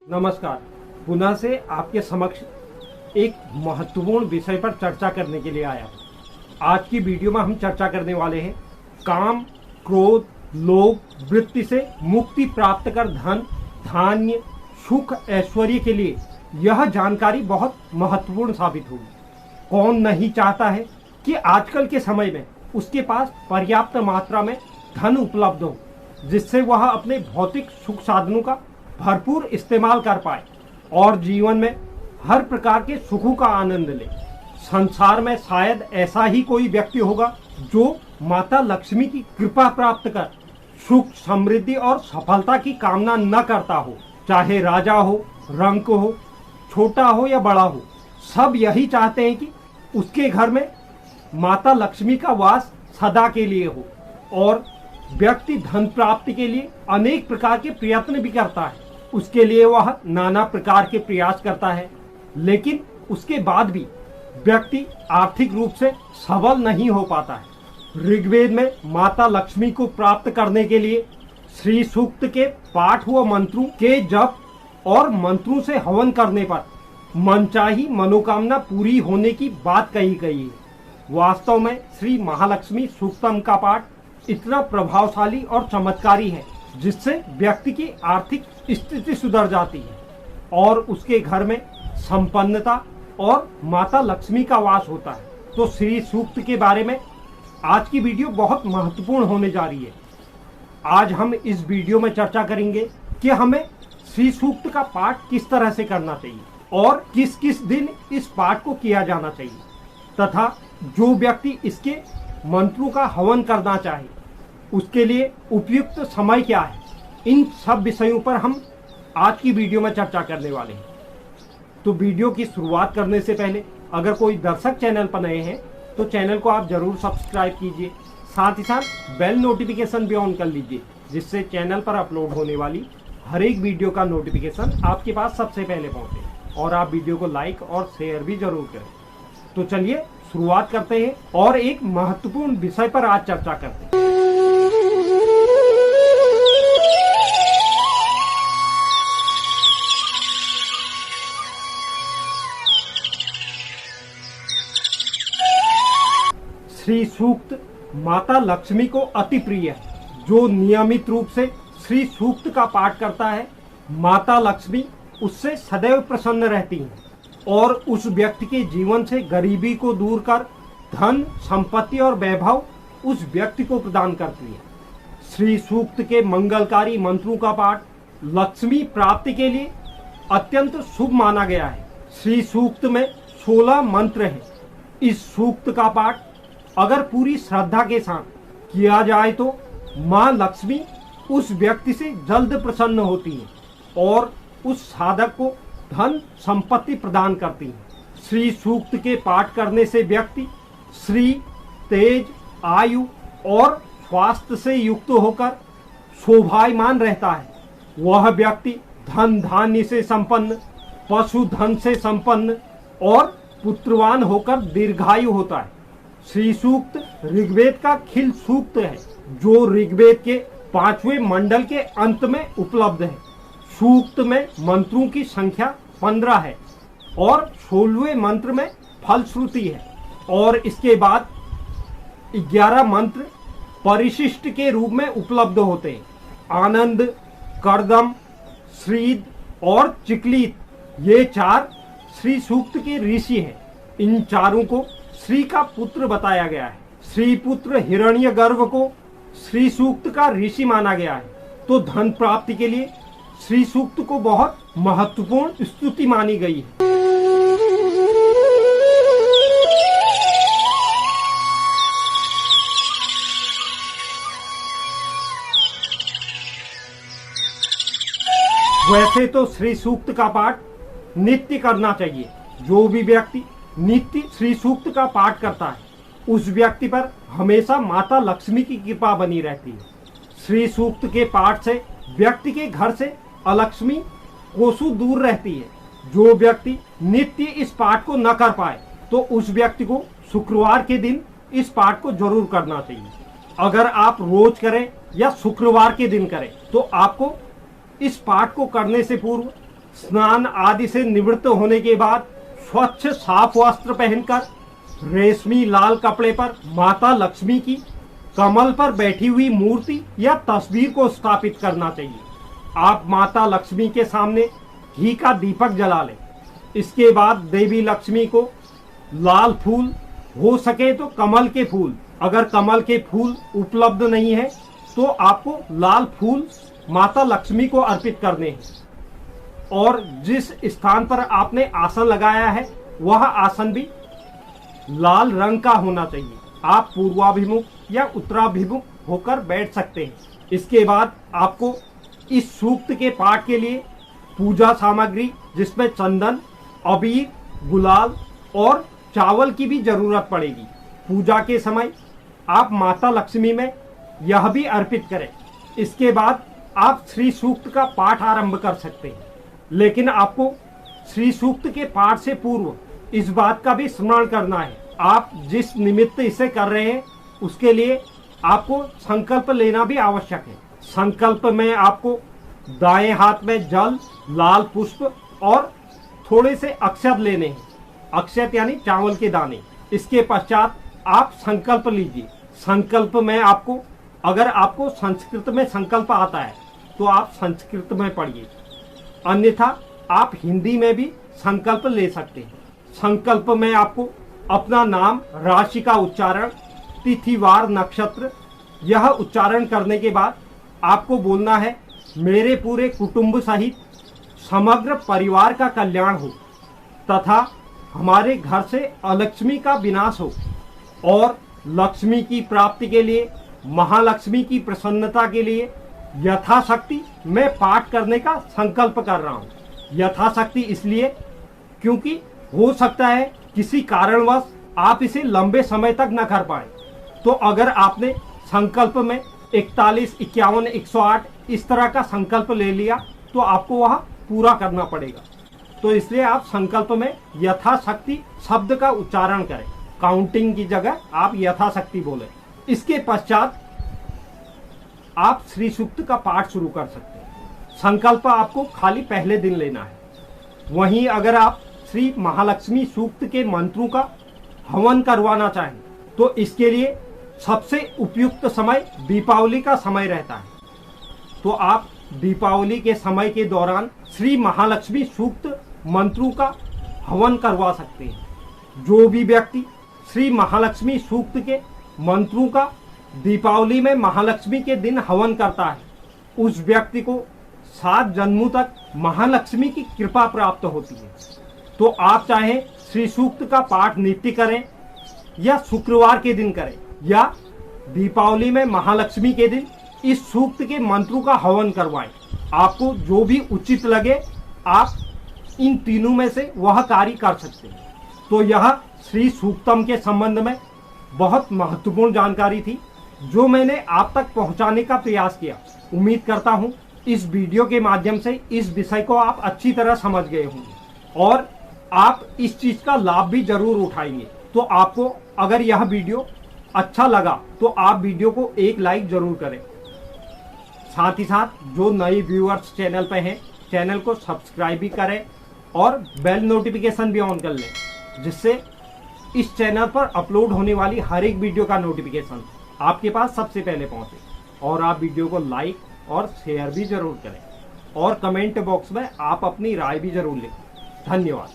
नमस्कार। पुनः से आपके समक्ष एक महत्वपूर्ण विषय पर चर्चा करने के लिए आया हूँ। आज की वीडियो में हम चर्चा करने वाले हैं काम, क्रोध, लोभ, वृत्ति से मुक्ति प्राप्त कर धन, धान्य, सुख, ऐश्वर्य के लिए यह जानकारी बहुत महत्वपूर्ण साबित होगी। कौन नहीं चाहता है कि आजकल के समय में उसके पास पर्याप्त मात्रा में धन उपलब्ध हो, जिससे वह अपने भौतिक सुख साधनों का भरपूर इस्तेमाल कर पाए और जीवन में हर प्रकार के सुखों का आनंद ले। संसार में शायद ऐसा ही कोई व्यक्ति होगा जो माता लक्ष्मी की कृपा प्राप्त कर सुख, समृद्धि और सफलता की कामना न करता हो। चाहे राजा हो, रंक हो, छोटा हो या बड़ा हो, सब यही चाहते हैं कि उसके घर में माता लक्ष्मी का वास सदा के लिए हो। और व्यक्ति धन प्राप्ति के लिए अनेक प्रकार के प्रयत्न भी करता है। उसके लिए वह नाना प्रकार के प्रयास करता है, लेकिन उसके बाद भी व्यक्ति आर्थिक रूप से सबल नहीं हो पाता है। ऋग्वेद में माता लक्ष्मी को प्राप्त करने के लिए श्री सूक्त के पाठ व मंत्रों के जप और मंत्रों से हवन करने पर मनचाही मनोकामना पूरी होने की बात कही गई है। वास्तव में श्री महालक्ष्मी सूक्तम का पाठ इतना प्रभावशाली और चमत्कारी है जिससे व्यक्ति की आर्थिक स्थिति सुधर जाती है और उसके घर में संपन्नता और माता लक्ष्मी का वास होता है। तो श्री सूक्त के बारे में आज की वीडियो बहुत महत्वपूर्ण होने जा रही है। आज हम इस वीडियो में चर्चा करेंगे कि हमें श्री सूक्त का पाठ किस तरह से करना चाहिए और किस किस दिन इस पाठ को किया जाना चाहिए, तथा जो व्यक्ति इसके मंत्रों का हवन करना चाहे उसके लिए उपयुक्त समय क्या है। इन सब विषयों पर हम आज की वीडियो में चर्चा करने वाले हैं। तो वीडियो की शुरुआत करने से पहले अगर कोई दर्शक चैनल पर नए हैं तो चैनल को आप जरूर सब्सक्राइब कीजिए, साथ ही साथ बेल नोटिफिकेशन भी ऑन कर लीजिए, जिससे चैनल पर अपलोड होने वाली हर एक वीडियो का नोटिफिकेशन आपके पास सबसे पहले पहुंचे। और आप वीडियो को लाइक और शेयर भी जरूर करें। तो चलिए शुरुआत करते हैं और एक महत्वपूर्ण विषय पर आज चर्चा करते हैं। श्री सूक्त माता लक्ष्मी को अति प्रिय है। जो नियमित रूप से श्री सूक्त का पाठ करता है, माता लक्ष्मी उससे सदैव प्रसन्न रहती हैं और उस व्यक्ति के जीवन से गरीबी को दूर कर धन, संपत्ति और वैभव उस व्यक्ति को प्रदान करती है। श्री सूक्त के मंगलकारी मंत्रों का पाठ लक्ष्मी प्राप्ति के लिए अत्यंत शुभ माना गया है। श्री सूक्त में 16 मंत्र हैं। इस सूक्त का पाठ अगर पूरी श्रद्धा के साथ किया जाए तो माँ लक्ष्मी उस व्यक्ति से जल्द प्रसन्न होती है और उस साधक को धन संपत्ति प्रदान करती है। श्री सूक्त के पाठ करने से व्यक्ति श्री, तेज, आयु और स्वास्थ्य से युक्त होकर शोभायमान रहता है। वह व्यक्ति धन धान्य से संपन्न, पशु धन से संपन्न और पुत्रवान होकर दीर्घायु होता है। श्री सूक्त ऋग्वेद का खिल सूक्त है, जो ऋग्वेद के 5वें मंडल के अंत में उपलब्ध है। सूक्त में मंत्रों की संख्या 15 है और 16वें मंत्र में फलश्रुति है और इसके बाद 11 मंत्र परिशिष्ट के रूप में उपलब्ध होते हैं। आनंद, करदम, श्रीद और चिकलित ये 4 श्री सूक्त के ऋषि हैं। इन चारों को श्री का पुत्र बताया गया है। श्री पुत्र हिरण्यगर्भ को श्री सूक्त का ऋषि माना गया है। तो धन प्राप्ति के लिए श्री सूक्त को बहुत महत्वपूर्ण स्तुति मानी गई है। वैसे तो श्री सूक्त का पाठ नित्य करना चाहिए। जो भी व्यक्ति नित्य श्री सूक्त का पाठ करता है उस व्यक्ति पर हमेशा माता लक्ष्मी की कृपा बनी रहती है। श्री सूक्त के पाठ से व्यक्ति के घर से अलक्ष्मी कोसों दूर रहती है। जो व्यक्ति नित्य इस पाठ को न कर पाए तो उस व्यक्ति को शुक्रवार के दिन इस पाठ को जरूर करना चाहिए। अगर आप रोज करें या शुक्रवार के दिन करें तो आपको इस पाठ को करने से पूर्व स्नान आदि से निवृत्त होने के बाद स्वच्छ साफ वस्त्र पहनकर रेशमी लाल कपड़े पर माता लक्ष्मी की कमल पर बैठी हुई मूर्ति या तस्वीर को स्थापित करना चाहिए। आप माता लक्ष्मी के सामने घी का दीपक जला लें। इसके बाद देवी लक्ष्मी को लाल फूल, हो सके तो कमल के फूल, अगर कमल के फूल उपलब्ध नहीं है तो आपको लाल फूल माता लक्ष्मी को अर्पित करने हैं। और जिस स्थान पर आपने आसन लगाया है वह आसन भी लाल रंग का होना चाहिए। आप पूर्वाभिमुख या उत्तराभिमुख होकर बैठ सकते हैं। इसके बाद आपको इस सूक्त के पाठ के लिए पूजा सामग्री जिसमें चंदन, अबीर, गुलाल और चावल की भी जरूरत पड़ेगी। पूजा के समय आप माता लक्ष्मी में यह भी अर्पित करें। इसके बाद आप श्री सूक्त का पाठ आरंभ कर सकते हैं, लेकिन आपको श्री सूक्त के पाठ से पूर्व इस बात का भी स्मरण करना है, आप जिस निमित्त इसे कर रहे हैं उसके लिए आपको संकल्प लेना भी आवश्यक है। संकल्प में आपको दाएं हाथ में जल, लाल पुष्प और थोड़े से अक्षत लेने हैं। अक्षत यानी चावल के दाने। इसके पश्चात आप संकल्प लीजिए। संकल्प में आपको, अगर आपको संस्कृत में संकल्प आता है तो आप संस्कृत में पढ़िए, अन्यथा आप हिंदी में भी संकल्प ले सकते हैं। संकल्प में आपको अपना नाम, राशि का उच्चारण, तिथि, वार, नक्षत्र यह उच्चारण करने के बाद आपको बोलना है, मेरे पूरे कुटुंब सहित समग्र परिवार का कल्याण हो तथा हमारे घर से अलक्ष्मी का विनाश हो और लक्ष्मी की प्राप्ति के लिए, महालक्ष्मी की प्रसन्नता के लिए यथाशक्ति मैं पाठ करने का संकल्प कर रहा हूँ। यथाशक्ति इसलिए क्योंकि हो सकता है किसी कारणवश आप इसे लंबे समय तक न कर पाए। तो अगर आपने संकल्प में 41, 51, 108 इस तरह का संकल्प ले लिया तो आपको वह पूरा करना पड़ेगा। तो इसलिए आप संकल्प में यथाशक्ति शब्द का उच्चारण करें, काउंटिंग की जगह आप यथाशक्ति बोलें। इसके पश्चात आप श्री सूक्त का पाठ शुरू कर सकते हैं। संकल्प आपको खाली पहले दिन लेना है। वहीं अगर आप श्री महालक्ष्मी सूक्त के मंत्रों का हवन करवाना चाहें तो इसके लिए सबसे उपयुक्त समय दीपावली का समय रहता है। तो आप दीपावली के समय के दौरान श्री महालक्ष्मी सूक्त मंत्रों का हवन करवा सकते हैं। जो भी व्यक्ति श्री महालक्ष्मी सूक्त के मंत्रों का दीपावली में महालक्ष्मी के दिन हवन करता है उस व्यक्ति को 7 जन्मों तक महालक्ष्मी की कृपा प्राप्त होती है। तो आप चाहे श्री सूक्त का पाठ नित्य करें या शुक्रवार के दिन करें या दीपावली में महालक्ष्मी के दिन इस सूक्त के मंत्रों का हवन करवाएं। आपको जो भी उचित लगे आप इन तीनों में से वह कार्य कर सकते हैं। तो यह श्री सूक्तम के संबंध में बहुत महत्वपूर्ण जानकारी थी जो मैंने आप तक पहुंचाने का प्रयास किया। उम्मीद करता हूं इस वीडियो के माध्यम से इस विषय को आप अच्छी तरह समझ गए होंगे और आप इस चीज का लाभ भी जरूर उठाएंगे। तो आपको अगर यह वीडियो अच्छा लगा तो आप वीडियो को एक लाइक जरूर करें। साथ ही साथ जो नए व्यूअर्स चैनल पे हैं चैनल को सब्सक्राइब भी करें और बेल नोटिफिकेशन भी ऑन कर लें, जिससे इस चैनल पर अपलोड होने वाली हर एक वीडियो का नोटिफिकेशन आपके पास सबसे पहले पहुंचे। और आप वीडियो को लाइक और शेयर भी जरूर करें और कमेंट बॉक्स में आप अपनी राय भी जरूर लिखें। धन्यवाद।